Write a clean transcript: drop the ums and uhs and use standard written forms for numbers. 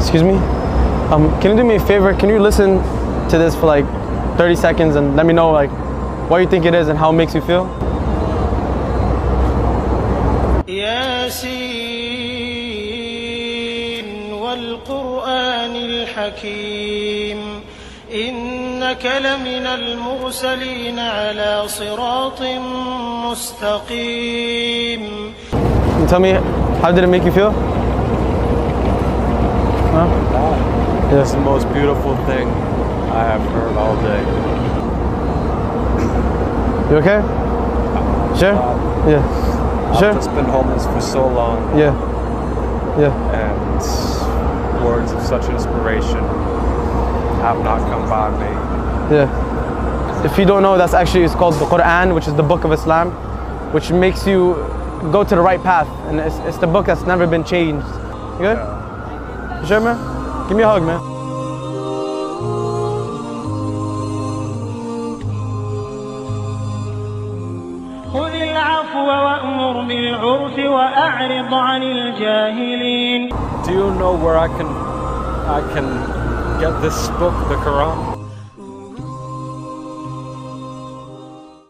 Excuse me? Can you do me a favor? Can you listen to this for like 30 seconds and let me know like what you think it is and how it makes you feel? ياسين والقرآن الحكيم إنك لمن المرسلين على صراط مستقيم. Tell me, how did it make you feel? Huh? It's the most beautiful thing I have heard all day. You okay? Sure? Yeah. Sure? I've just been homeless for so long. Yeah. Yeah. And words of such inspiration have not come by me. Yeah. If you don't know, that's actually, it's called the Quran, which is the book of Islam, which makes you go to the right path. And it's the book that's never been changed. You good? Yeah. You sure, man? Give me a hug, man. خذ العفو وأمر بالعرف وأعرض عن الجاهلين. Do you know where I can get this book, the Quran?